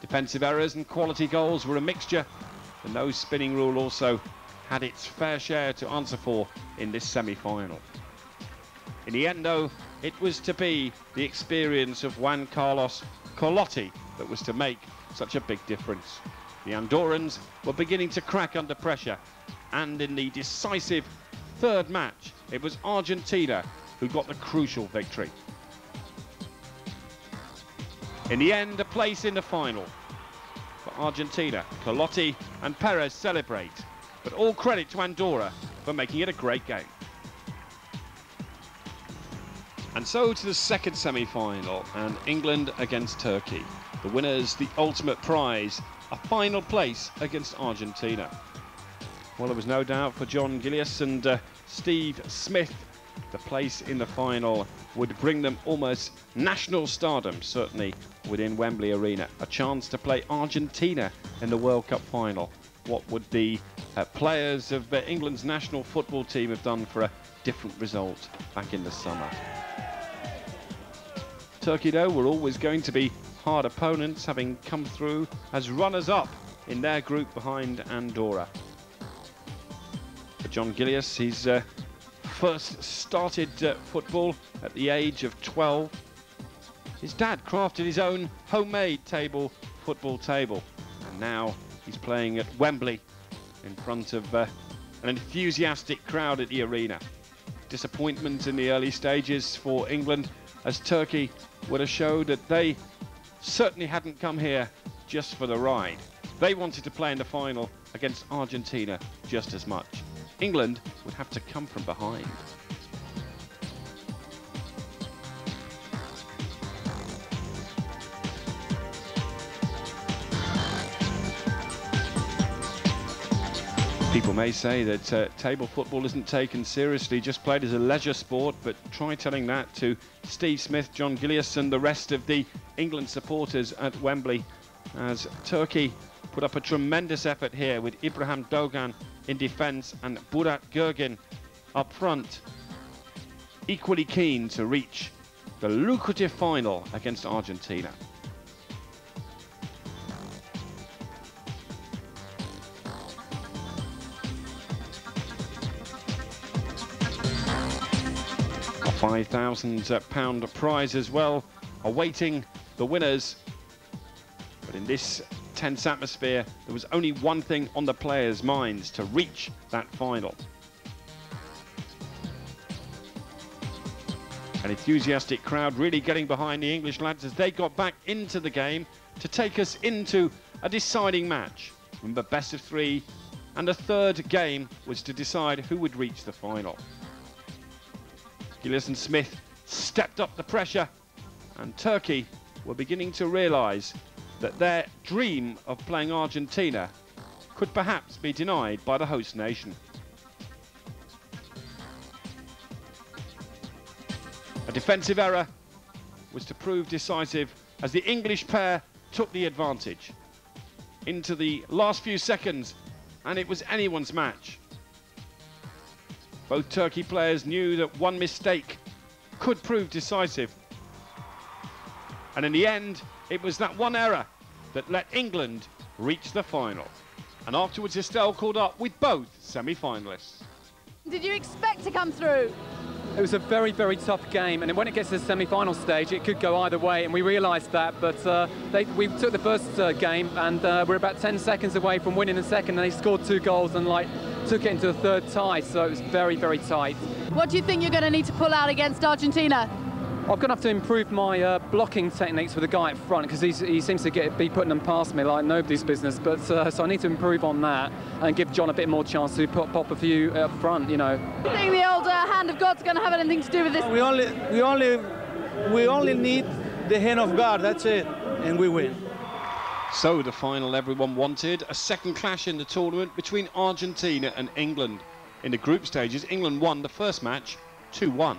Defensive errors and quality goals were a mixture. The no spinning rule also had its fair share to answer for in this semi-final. In the end, though, it was to be the experience of Juan Carlos Carlotti that was to make such a big difference. The Andorrans were beginning to crack under pressure, and in the decisive third match, it was Argentina who got the crucial victory. In the end, a place in the final for Argentina. Carlotti and Perez celebrate, but all credit to Andorra for making it a great game. And so to the second semi-final, and England against Turkey. The winners the ultimate prize, a final place against Argentina. Well, there was no doubt for John Gillies and Steve Smith, the place in the final would bring them almost national stardom, certainly within Wembley Arena. A chance to play Argentina in the World Cup final. What would the players of England's national football team have done for a different result back in the summer? Turkey, though, were always going to be hard opponents, having come through as runners-up in their group behind Andorra. For John Gillies, he's first started football at the age of 12. His dad crafted his own homemade football table, and now he's playing at Wembley in front of an enthusiastic crowd at the arena. Disappointment in the early stages for England, as Turkey would have showed that they certainly hadn't come here just for the ride. They wanted to play in the final against Argentina just as much. England would have to come from behind. People may say that table football isn't taken seriously, just played as a leisure sport, but try telling that to Steve Smith, John Gillies and the rest of the England supporters at Wembley, as Turkey put up a tremendous effort here with Ibrahim Dogan in defence and Burak Gürgin up front, equally keen to reach the lucrative final against Argentina. A £5,000 prize as well awaiting the winners, but in this tense atmosphere there was only one thing on the players' minds: to reach that final. An enthusiastic crowd really getting behind the English lads as they got back into the game to take us into a deciding match. Remember, best of three, and the third game was to decide who would reach the final. Gillies and Smith stepped up the pressure, and Turkey were beginning to realise that their dream of playing Argentina could perhaps be denied by the host nation. A defensive error was to prove decisive as the English pair took the advantage into the last few seconds, and it was anyone's match. Both Turkey players knew that one mistake could prove decisive, and in the end it was that one error that let England reach the final. And afterwards Estelle called up with both semi-finalists. Did you expect to come through? It was a very, very tough game, and when it gets to the semi-final stage it could go either way, and we realised that, but we took the first game, and we're about 10 seconds away from winning the second, and they scored 2 goals and took it into a third tie, so it was very, very tight. What do you think you're going to need to pull out against Argentina? I'm going to have to improve my blocking techniques with the guy up front, because he seems to be putting them past me like nobody's business. But so I need to improve on that and give John a bit more chance to pop a few up front, you know. Do you think the old hand of God's going to have anything to do with this? We only need the hand of God. That's it, and we win. So the final everyone wanted, a second clash in the tournament between Argentina and England. In the group stages, England won the first match 2-1.